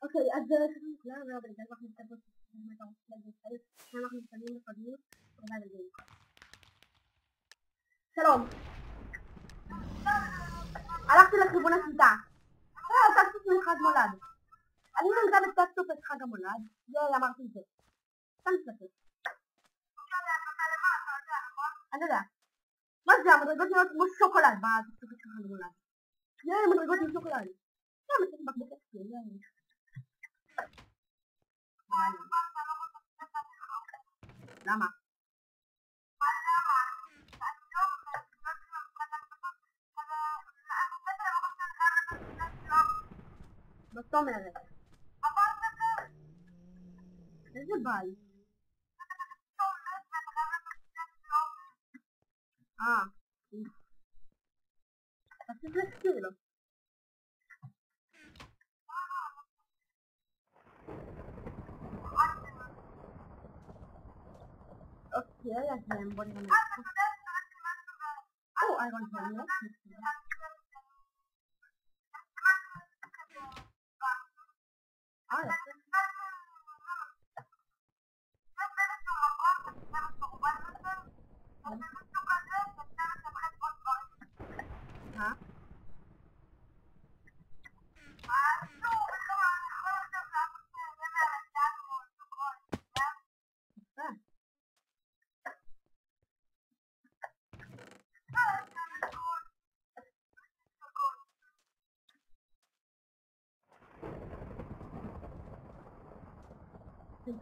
אוקיי, אז שלום לכולם, ובגלל אנחנו מתקדמות אם אתה רוצה להגיד חלק, אנחנו מתקדמים לקודמות, תודה לגבי. שלום. הלכתי לכיוון השיטה. טקסטוס מחג מולד. אני מלמדה בטקסטוס את חג המולד, אמרתי את זה. סתם מסתכל. אני יודע. מה זה, המדרגות נראות כמו שוקולד בטקסטוס את חג המולד. מדרגות עם שוקולד. מצאתי בקבוק אקספלין, למה? זאת אומרת איזה בית? פשוט להזכיר לו. אוקיי, אז בוא נראה. איירון פלנט.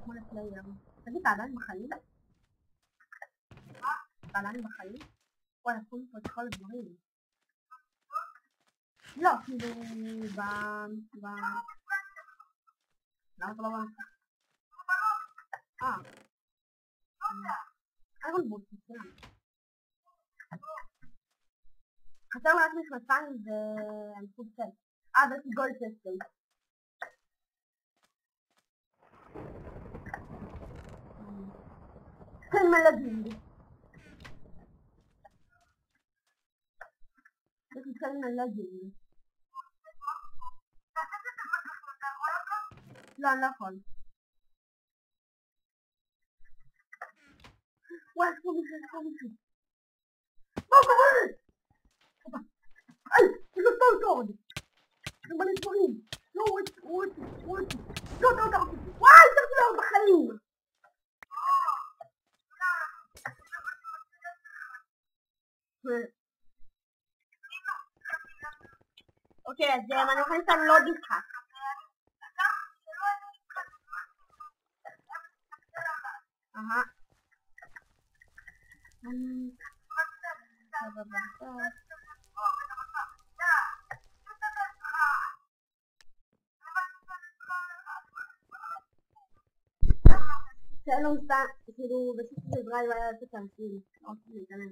כמו לפלייר. תגיד, אתה עדיין בחיים? אתה עדיין בחיים? וואי, עשו פה את כל הדברים. לא, כאילו... למה אתה לא בא? איירון בוט, מצוין. חסר רק מכנסיים ואני חושב של. ויש גולד טסטייט. כן מלגינג. יש לי כן מלגינג. לא, אני לא יכול. וואי, יש פה מישהו. מה קורה? היי, זה סטול קורד. זה מלא דברים. לא, וואי, צריך להיות בחיים. אוקיי, אז אני הולכת לסתם לא דיסקה. שאלה מסתם, כאילו, בסיס של דרייב היה איזה תמציל. לא רוצה להתעלם.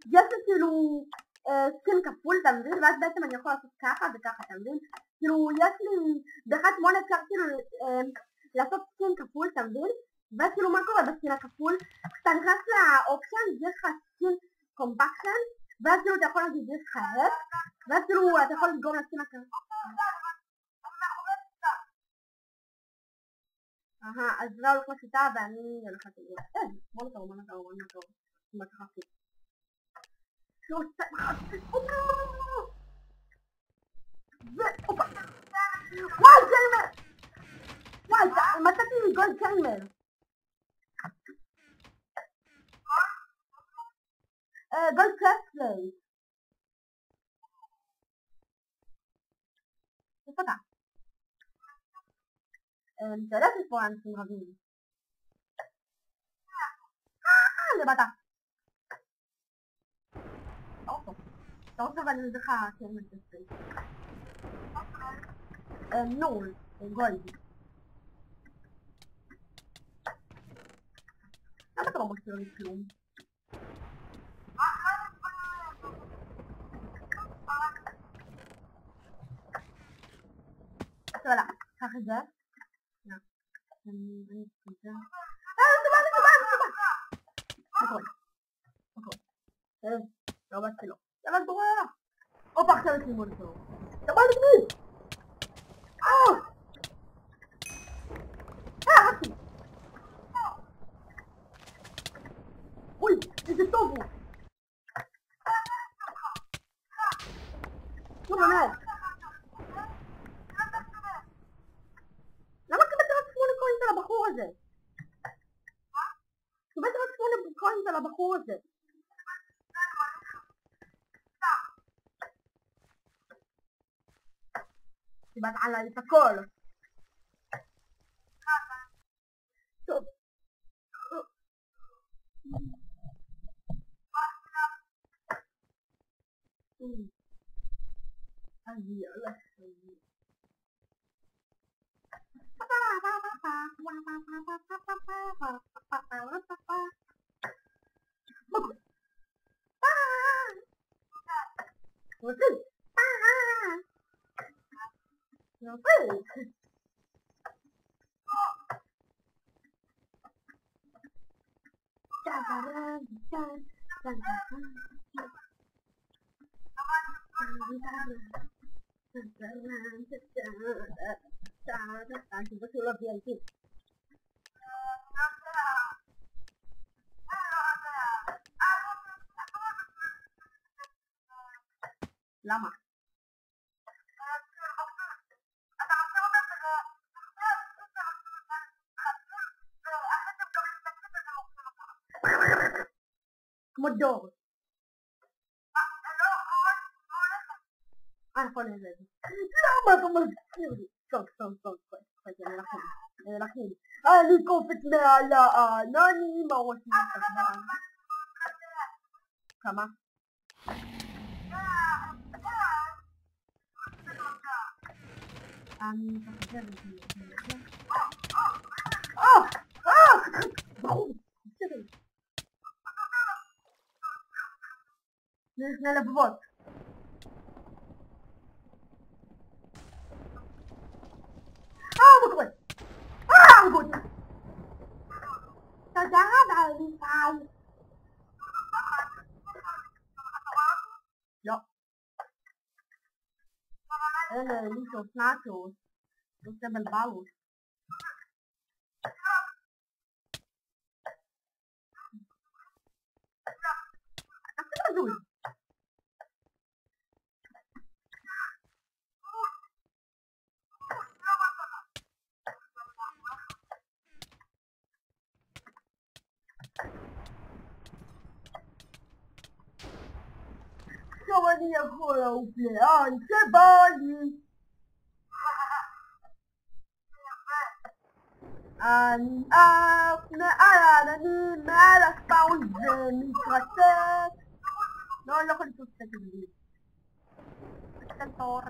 יש לי כאילו סקין כפול, אתה מבין? ואז בעצם אני יכול לעשות ככה וככה, אתה מבין? כאילו יש לי ב1.8 אפשר כאילו לעשות סקין כפול, אתה מבין? ואז כאילו מה קורה בסקין הכפול? כשאתה נכנס לאופשן יש לך סקין קומפקשן, ואז כאילו אתה יכול להגיד יש לך הק, ואז כאילו אתה יכול לגרום לסקין הכפול. אז לא הולך לשיטה ואני הולכת לגרום. בוא נתראו, מה שכחתי. וואי, צ'למר! וואי, מצאתי לי גולד צ'למר. גולד קרספלייט. איפה אתה? אתה יודעת איפה אנשים רבים. זה באת. אתה רוצה ואני לך צ'למר קרספלייט. נול, גולד. למה אתה לא משאיר לי כלום? ولا هاخد ده. نعم. Lo bastelo. ¡Ya va a ¡Oh, para que me muerto! ¡Ya va a ¡Oh! ¡Ah, así! ¡Uy! ¡Es de tofu! ¡No me ves! لما كنت بتسمون الكوين ترى بخوزة كنت بتسمون الكوين ترى بخوزة تبعت على الفكول شوف هذه الله lama Modoro. Ah, pon el dedo. No, como صوت الأخير أنا كوفتنا على ناني ما وصلت كما نحن لبوت بقول بقول تجاهد على الإنسان لا أنا اللي شفناته قدام الباور أقول Giovani ancora un pleante bali أنا ما لا سباون من كراتات لا لا خلي توستك الجديد التنطور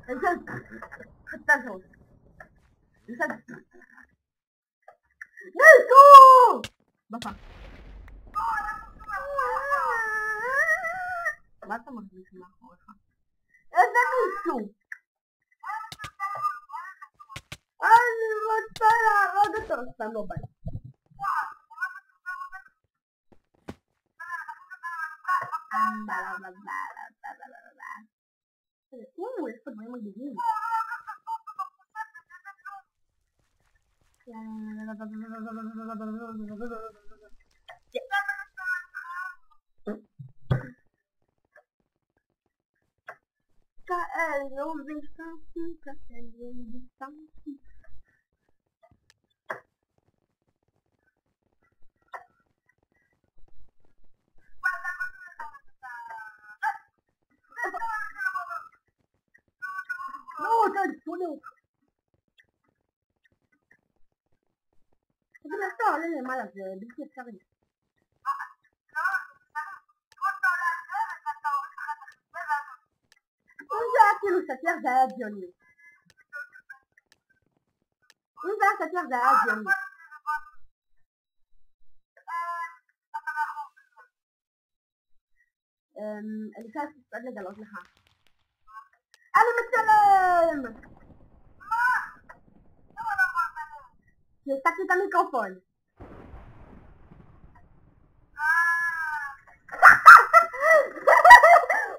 الجلد التنطور الجلد نيكو بطا ما تمر بيش ما خوفا إذا نيكو أنا بطلع غادة ترسلوا بي يدخل مهم الجديد No, no. Tapi nak tahu lah malas je, bisik sekali. Usa aquilo sekian saya Johnny. Usa sekian saya Johnny. اللي كانت تسألني قالت لها אני מצלם! העתקתי את המיקרופון.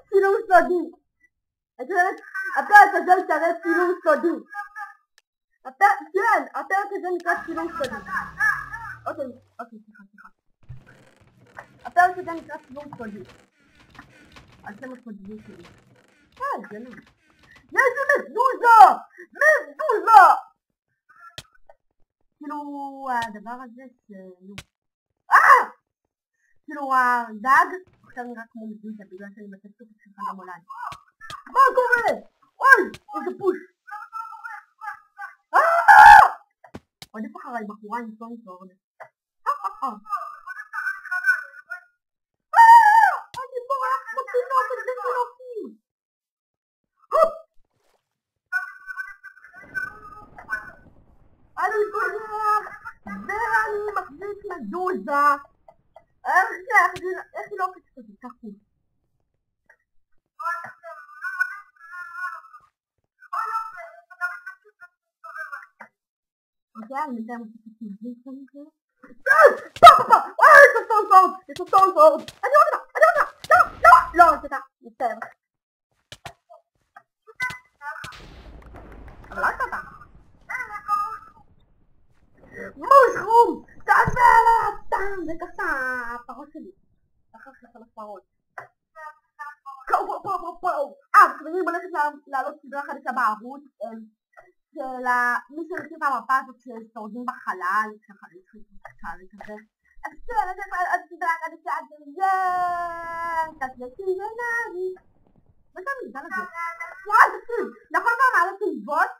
צילום סודי. הפרק הזה ישרת צילום סודי. הפרק הזה נקרא צילום סודי. אוקיי, סליחה. הפרק הזה נקרא צילום סודי. על שם הסודיות שלי. גנוב. יש לי מזוזה! כאילו הדבר הזה כאילו הדג עכשיו נראה כמו מזוזה בגלל שאני בטקסטוק שלך למולד. מה קורה? אוי! איזה פוש! עודף אחריי בחורה עם סונגפורד. אני בורח בפינות את זה תינוקים! אני בורח ואני מחזיק מדוזה. איך היא לא קצת כזה ככה? אוקיי, אני מנסה לעשות את הסמכות כזה. יש לו סונגפורד! אני רוצה! לא, סליחה, מצטער. אבל לא עשתה. מושרום! תעשה סתם! זה ככה הפרות שלי. אחר כך שלוש פרות. וכמובן הולכת לעלות סדרה חדשה בערוץ של מי שמכיר את המפה הזאת ששורדים בחלל, ככה כזה. אז הסדרה החדשה זה תקלטי ונאדי. מה זה המידע הזה? וואי, תקשיב, נכון במעלה תיבות?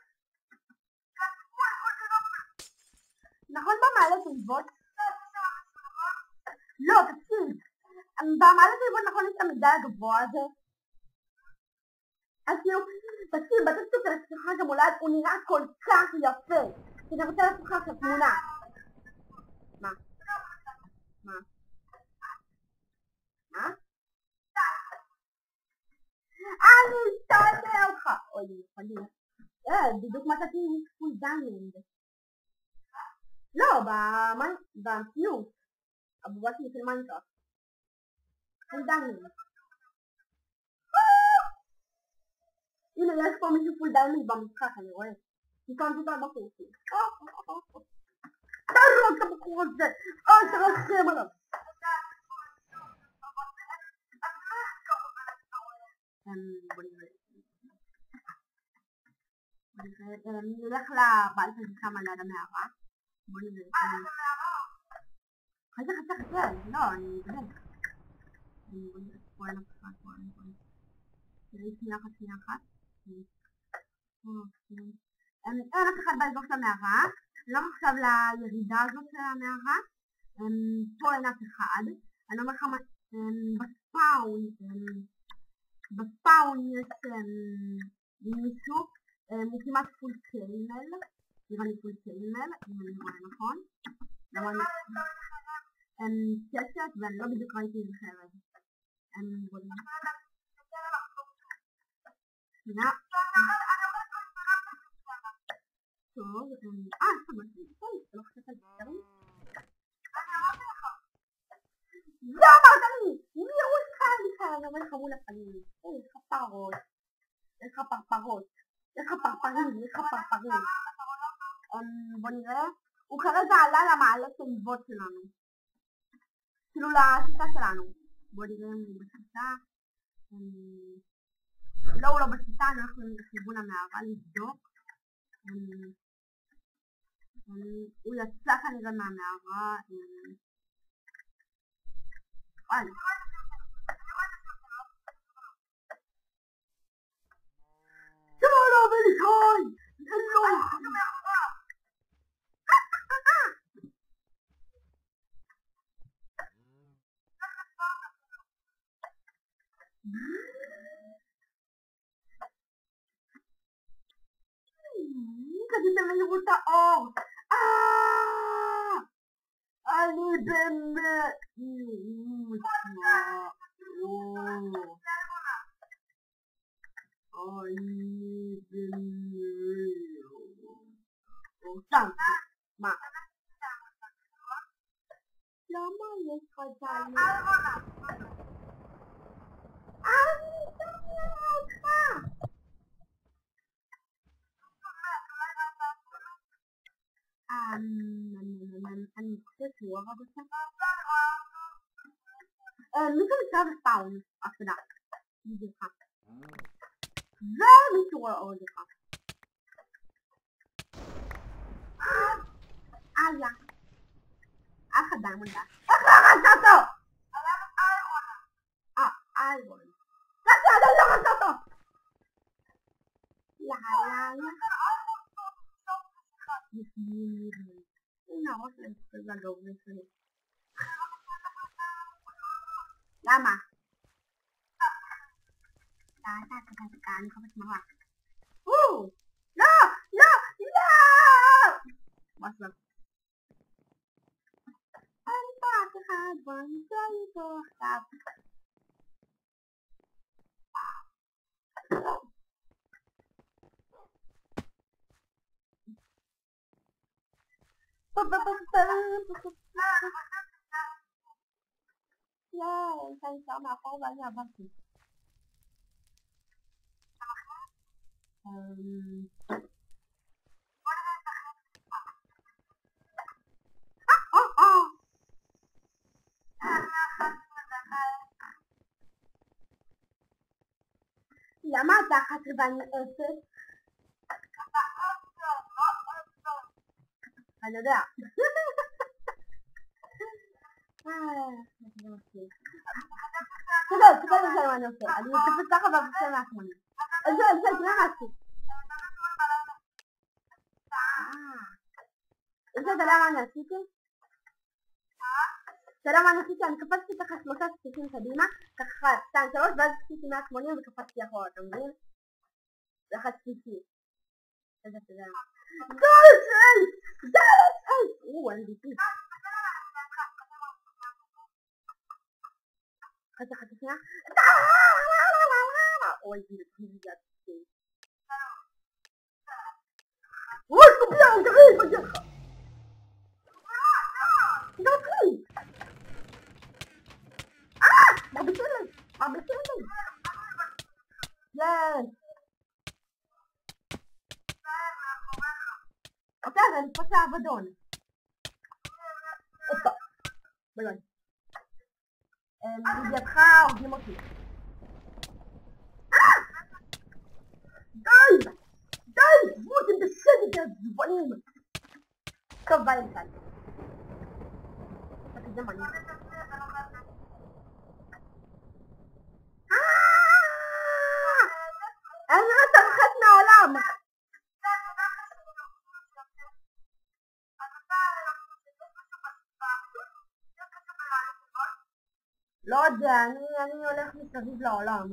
לא, תקשיב, במעלה תיבות נכון יש את המידע הגבוה הזה? אז כאילו, תקשיב, בטקסטוק של השחק המולד הוא נראה כל כך יפה שאני רוצה לעשות לך תמונה. מה? אני אשתנה אותך! אוי, חלילה. בדיוק מצאתי פול דיינד. לא, במציאות. הבובה שלי של מיינקראפט. פול דיינד. הנה, יש פה מישהו פול דיינד במשחק, אני רואה. תיקנתי אותה בחור שלי. תראו את הבחור הזה! תרחם עליו! בוא נראה. נלך לבית הזה שם ליד המערה. בוא נראה. חכה, לא, אני באמת. בוא נראה, פה אין אף אחד. שנייה אחת. אין אף אחד באזור של המערה. נלך עכשיו לירידה הזאת של המערה. פה אין אף אחד. אני אומר לך בספאון יש מישהו, הוא כמעט פול קיימל, נראה לי פול קיימל, אם אני רואה נכון. קשת, ואני לא בדיוק ראיתי את זה חרב. שנייה. טוב, לא חושבת על דברים. לא אמרת לי! מי רוסך לך? אני אומר לך מול הפנים. יש לך פרות. יש לך פרפרים. בוא נראה. הוא כרגע עלה למעלה תיבות שלנו. כאילו לשיטה שלנו. בוא נראה אם הוא בשיטה. לא, הוא לא בשיטה, אנחנו לכיוון המערה לבדוק. הוא יצא כנראה מהמערה. וואי. לא, בליחוי! זה לא! כדי תמיירו את האור! אני באמת... אוי... סתם, מה? למה יש לך את זה? אני שומע אותך! אני חושבת שהוא הרג אותה. מישהו נשאר בספאון, רק תדע. בשבילך. ומישהו רואה עוד אחד. יא. אך אדם מודע. איך לא הרגת אותו? איירון. רצה, אני לא הרגת אותו! יאללה. הנה הראש להם שזה הגאובים שלי. למה? אני חופש מרק. לא! לא! לא! מה זה? אני פה אף אחד, בוא נמצא לי פה עכשיו. אני נשאר מאחור ואני עברתי. למה אתה חטרבן אפס? אני יודע. תקבל בזה מה אני עושה. אני אצפת ככה ועושה מהכמוני. זה, תראה מה עשו. אתה יודע מה אני עשיתי? אתה יודע מה אני עשיתי? אני קפצתי ככה 3 ספיקים קדימה, ככה 2, 3, ואז עשיתי 180 וקפצתי אחורה, אתה מבין? זה אחד ספיקי. איזה אתה יודע. אני ביטי. חצי שנייה. אוי, זה גדול. אוי, קוביון, תראי, מגיע לך. זה מתחיל. מרביצים לי. יש. אוקיי, אז אני פוצע אבדון. אופה. בלון. לידיעתך הורגים אותי. די! בואו אתם בסדר, זבונים! טוב, ביי לכאן. זה מעניין. אני רוצה לצאת מהעולם! לא יודע, אני הולך מסביב לעולם.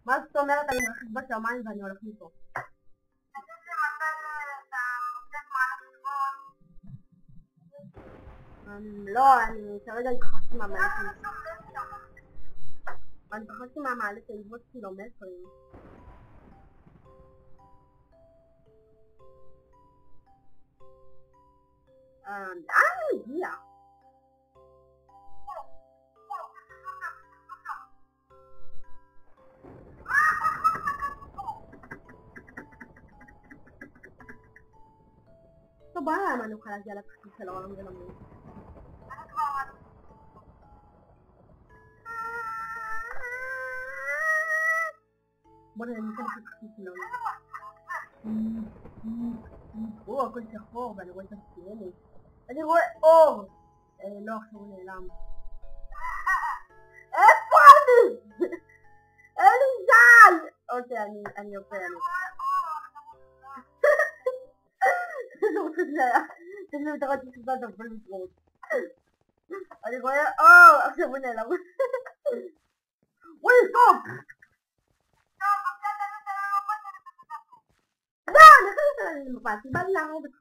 מה זאת אומרת? אני מרחיק בשמיים ואני הולך מפה. לא, אני כרגע התחלתי מהמעלת היבות. אני התחלתי מהמעלת היבות קילומטרים. אני מגיע. טוב, בואי למה אני אוכל להגיע לתחתית של העולם ולמות. בוא נראה, אני אתן לך תחתית של העולם. הכל שחור ואני רואה את הסטיילי. אני רואה אור! לא, עכשיו הוא נעלם. איפה אני? אין לי זל! אוקיי, אני יוצא, אני לא רוצה שזה היה. תן לי יותר אותי שזאת אבל משרות. אני רואה אור! עכשיו הוא נעלם. וואי, טוב! לא, אני חושבת שאני מפעתי, בא לי להרוג אותך.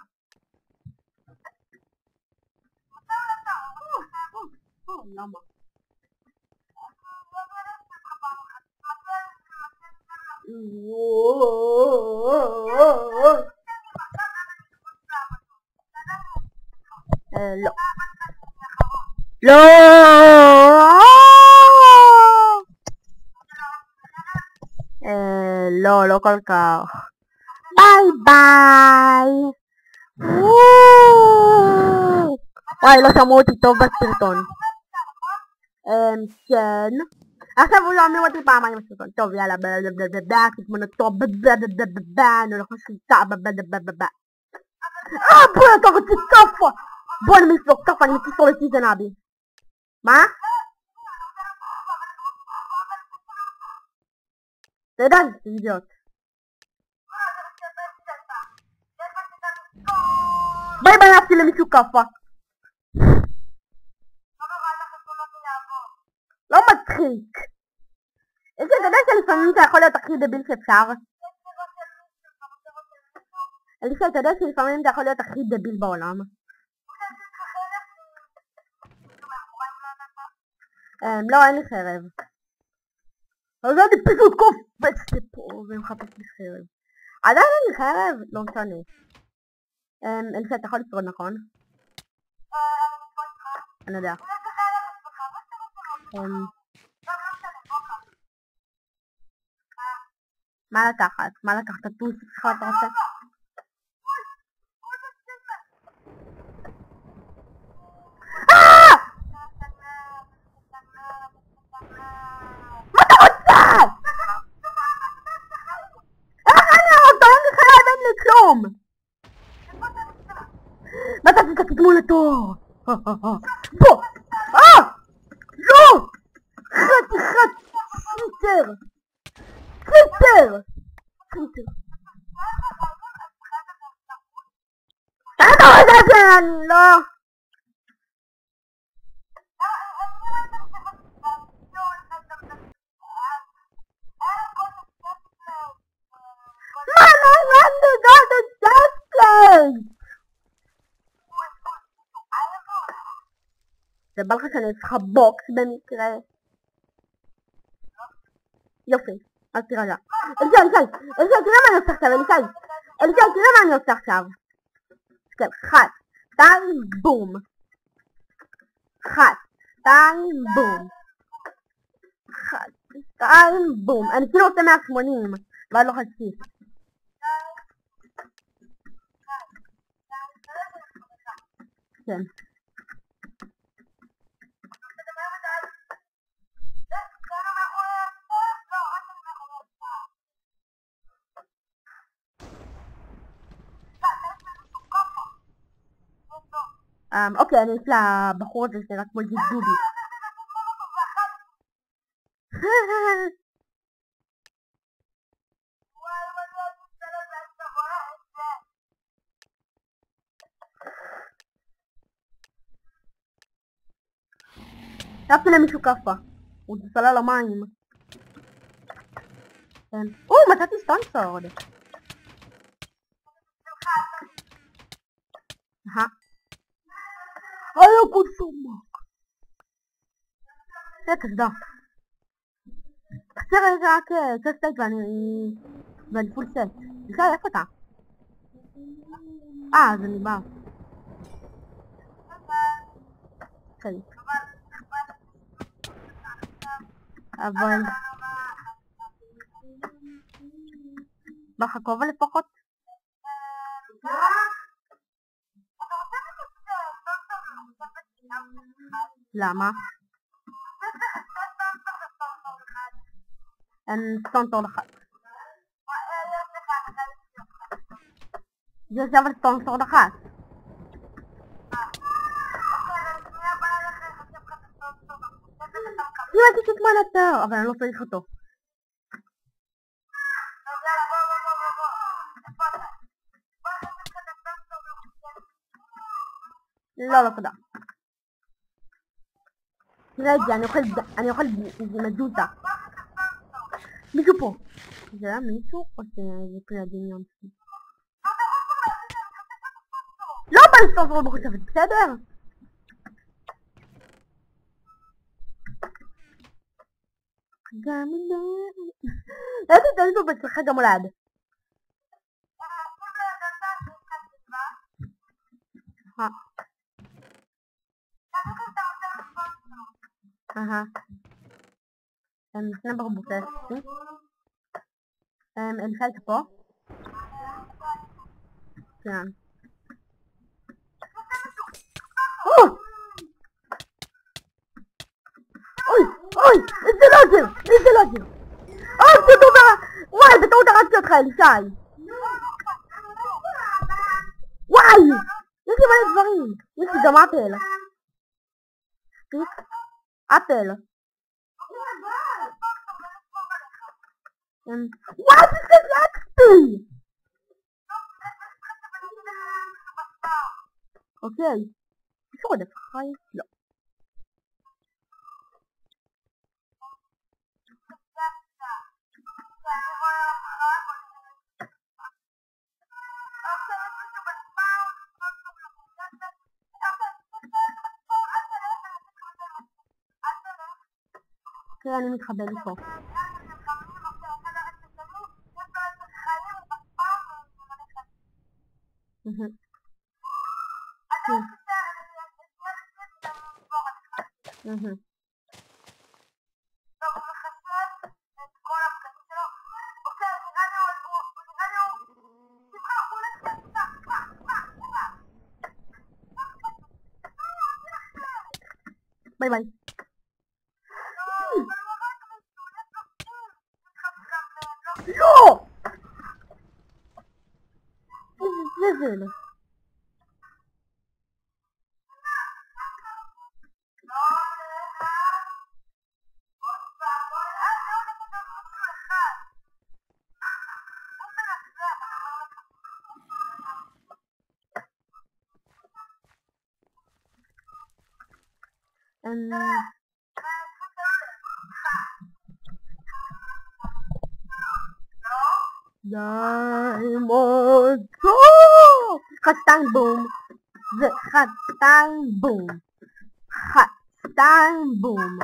למה? לא. לא! לא, לא כל כך. ביי ביי! וואי, לא שמעו אותי טוב בסרטון. כן. עכשיו הוא שומעים אותי פעמיים בסרטון. טוב, יאללה, תתמונות טוב, אני הולך לשליטה, בואי, אתה רוצה כאפה! בואי, אני מסלוק כאפה, אני מקיסור לסיזן אבי. מה? אתה יודע, זה אידיוט. ביי ביי, עפתי למישהו כאפה. לא מצחיק. איזה גדול שלפעמים אתה יכול להיות הכי דביל שאפשר. אלישע, אתה יודע שלפעמים אתה יכול להיות הכי דביל בעולם. לא, אין לי חרב. אז אני פשוט קופצתי פה ומחפש לי חרב. עדיין אין לי חרב? לא משנה. אלישע, אתה יכול לשרוד, נכון? אני יודע. מה לקחת? מה לקחת? טוס שלך אתה רוצה? מה אתה רוצה? איך אני רוצה? אין לי חרב, אין לי כלום! מצאתי את התמונתו! בוא! לא! חתיכת ציטר! ציטר! אתה יודע שאני לא... זה בא לך שאני אצלך בוקס במקרה? יופי, אז תירגע. אלישע, תראה מה אני עושה עכשיו, אלישע, תראה מה אני עושה עכשיו. כן, 1, 2, בום. 1, 2, בום. 1, 2, בום. אני כאילו עושה 180, ועד לא חצי. כן. אוקיי, אני אצל הבחור הזה שנראה כמו דובי. נפתי למישהו כאפה. הוא צלל למים. כן. מצאתי סטונסורד. היה קוסומק. זה קסדה. חסר רק סט ואני פול סט. בסדר, איפה אתה? אז אני בא. כן. אבל... בא לך כובע לפחות? למה? אין סטונסורד אחד. זה יושב על סטונסורד אחת. קיבלתי שתמונתו, אבל אני לא צריך אותו. לא, תודה. תראה את זה, אני אוכל מדוזה. מישהו פה. זה היה מישהו או שזה פרי הדמיון שלי? לא בא לסטונסורד בחושבת, בסדר? גם איזה טלסון בצלחה גם הולד. אהה. שני ברבוטסים. אלפייט פה. כן. אוי! איזה לוזר! איזה לוזר! זה טוב! וואי! זה טעות הרצתי אותך אלישי! וואי! יש לי מלא דברים! יש לי גם אפל! אפל! וואי! זה סלקתי! אוקיי. מישהו רודף אחריי? לא. כן, אני מתחבא לי פה. ביי ביי. לא! איזה זבל. דיימונד חטן בום זה חטן בום חטן בום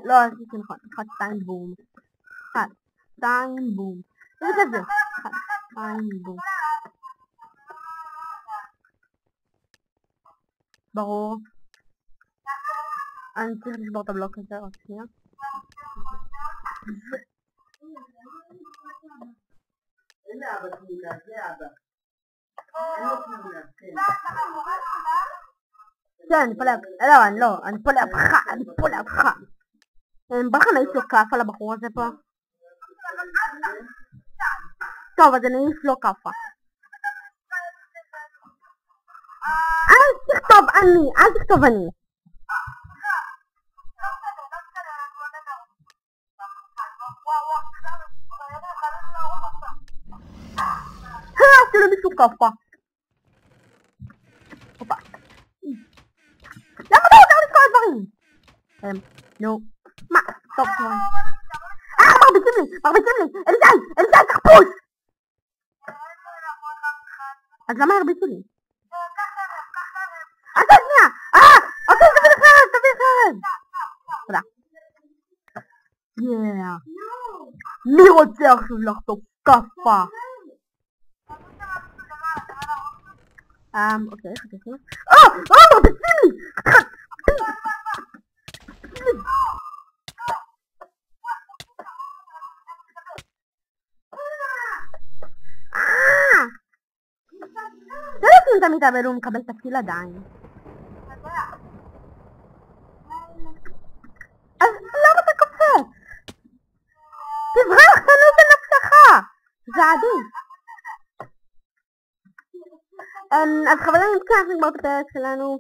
לא עשיתי נכון חטן בום חטן בום זה כזה חטן בום ברור אני צריך לשבור את הבלוק הזה רק שנייה הנה אבא תמונה, זה אבא. אין לו תמונה, כן. כן, אני פה לידך. אני פה לידך. בכם הייתי לו כף על הבחור הזה פה. טוב, אז אני אעיף לו כאפה. אל תכתוב אני. למישהו כאפה. הופה. למה לא יותר לי כל הדברים? נו. מה? טוב. מרביצים לי. אלישי, תחפוש! אז למה הרביצו לי? שנייה! אוקיי, תביא חרב! תודה. מי רוצה עכשיו לחטוף כאפה? אוקיי, חכה. מרביצים לי! זה לא אם אתה מתאבל הוא מקבל תפקיד עדיין. אז למה אתה קופץ? תברח, תנוס על נפשך! זה עדיף. אז חברים, כאן נגמר את הפרק שלנו.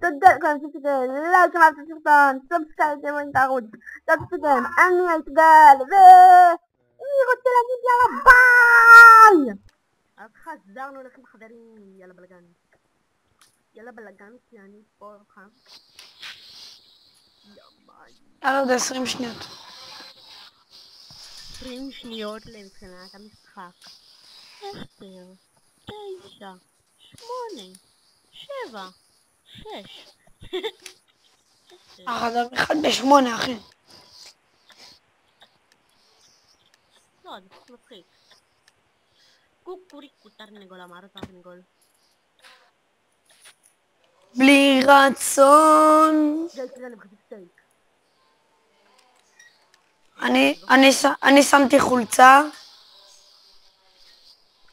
תודה לכם שצפיתם, לא שמעתם את הסרטון, סאבסקרייב את הערוץ. תודה, אני הייתי גל, ואני רוצה להגיד יאללה ביי! אז חזרנו לכם חברים, יאללה בלגן, כי אני פה לך. על עוד 20 שניות. 20 שניות מבחינת המשחק. 10, 9, 8, 7, 6. אחד ב8 אחי. לא, זה מצחיק. קוקוריקו תרנגול אמר תרנגול. בלי יהי רצון. זה יקרה לי מחזיק סטייק. אני שמתי חולצה.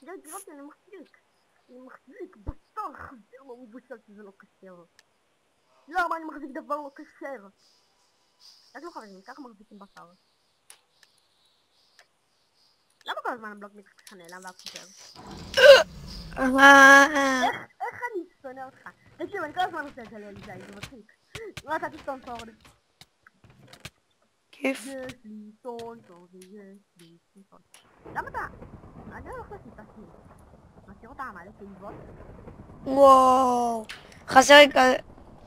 זה יקרה לי, אני מחזיק. אני מחזיק בשר חזיר לא מבושל שזה לא כשר. למה אני מחזיק דבר לא כשר? רק לא חברים, ככה מחזיקים בשר. למה כל הזמן הבלוק ככה נעלם ואף כשר? איך אני שונא אותך? תקשיב, אני כל הזמן עושה את זה לאליזאי, זה מצחיק. לא נתתי סטון סורד. כיף. יש לי סטון סורד ויש לי סטון סורד. למה אתה? אני לא הולך לשים את עצמי. מכיר אותה המעלה תאיבות? וואו.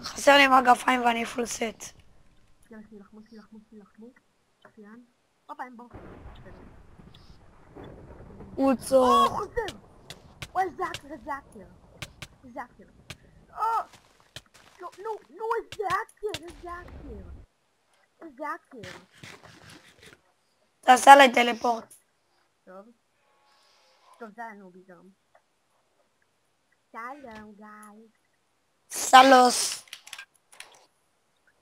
חסר לי מגפיים ואני פול סט. יאללה, שילחמו. מצוין. פעם בוא. ווצו. חוזר! וואי, איזה האקר. נו, איזה האקר. תעשה עליי טלפורט. טוב, זה הנובי גם. שלום, גיא. סלוס.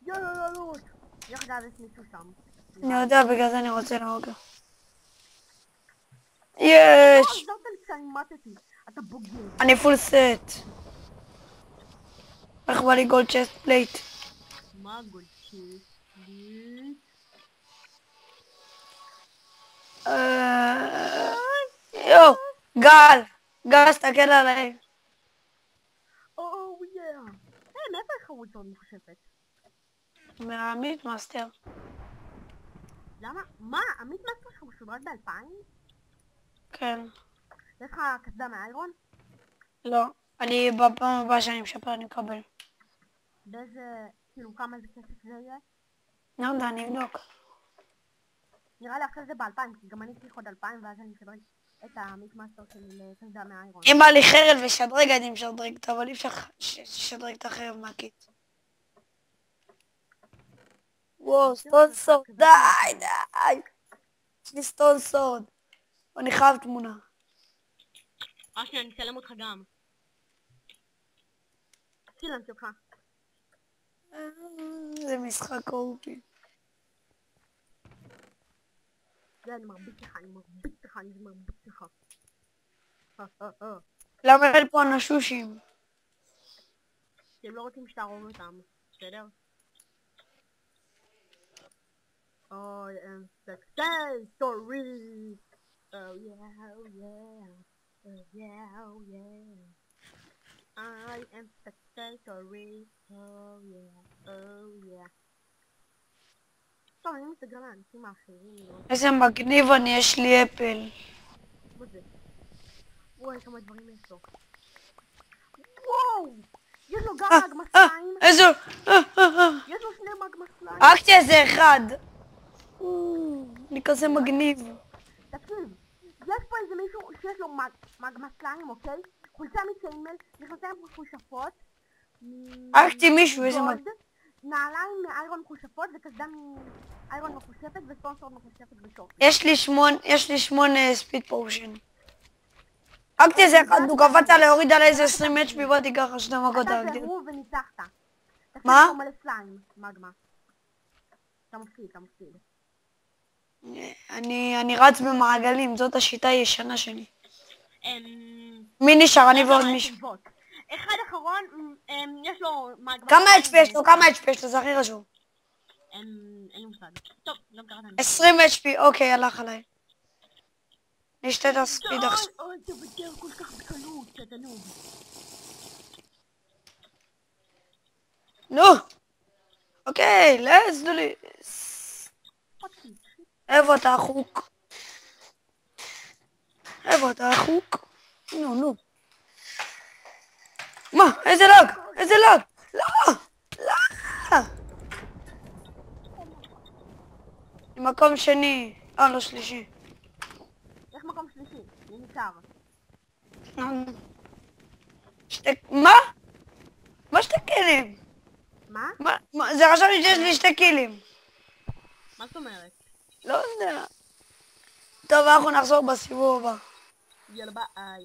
יאללה. איך אגב יש מישהו שם? אני יודע, בגלל זה אני רוצה להרוג. יש! עזרת לי כשאני מתתי. אתה בוגר. אני פול סט. איך בא לי גולד צ'סט פלייט? מה גולצ'י? יו! גל, תסתכל עליי. מאיפה יש חרוץ עוד מחשבת? מהעמית מאסטר. למה? מה? עמית מאסטר שלך הוא שודרג ב-2000? כן. יש לך קסדה מאיירון? לא. אני בפעם הבאה שאני משפר אני מקבל. באיזה... כאילו כמה זה כסף זה יהיה? לא יודע, אני אבדוק. נראה לי עכשיו זה ב-2000, כי גם אני צריך עוד 2000 ואז אני אשדרג את העמית מאסטר שלי לקסדה מאיירון. אם בא לי חרב ושדרג אני משדרג, אבל אי אפשר לשדרג את החרב מהקיט. וואו, סטון סורד, די! יש לי סטון סורד. אני חייב תמונה. אני אצלם אותך גם. צילם שלך. זה משחק אורפי. זה אני מרביץ לך. למה אין פה אנשושים? כי הם לא רוצים שתהרוג אותם, בסדר? I am success story. Oh yeah. I am success story. Oh yeah. טוב, אני מסתכל על האנשים האחרים. איזה מגניב אני, יש לי אפל. מה זה? וואי, כמה דברים יש לו. וואו! יש לו גם מגמה סליים. איזה... יש לו 2 מגמה סליים. הרגתי איזה אחד. אני כזה מגניב. תקשיב, יש פה איזה מישהו שיש לו מגמה סליים, אוקיי? חולצה מצ'יינמל, מכנסיים מחושפות. הרגתי מישהו, איזה גולד, נעליים מאיירון מחושפות וקסדה מאיירון מחושפת וספונסורד מחושפת בשורט. יש לי 8 ספיד פורשן. הרגתי איזה אחד, הוא קפץ עלי, הוריד עלי איזה 20 HP, באתי ככה 2 מכות אתה הרגתי. זה הוא וניצחת. מה? אתה מלא סליים, מגמה. אתה מפסיד. אני רץ במעגלים, זאת השיטה הישנה שלי. מי נשאר? אני ועוד מישהו. אחד אחרון, יש לו מגמה... כמה HP יש לו? זה הכי חשוב. אין לי מושג. טוב, לא קראת לנו. 20 HP, אוקיי, הלך עליי. נשתה את הספיד עכשיו. אוי, תוותר כל כך בקלות, שאתה נוב. נו! אוקיי, let's do this. איפה אתה החוק? נו. מה? איזה לג? לא! מקום שני. לא שלישי. איך מקום שלישי? אני ניכר. מה? מה 2 קילים? מה? זה חשבתי שיש לי 2 קילים. מה זאת אומרת? לא יודע. טוב, אנחנו נחזור בסיבוב הבא. יאללה ביי.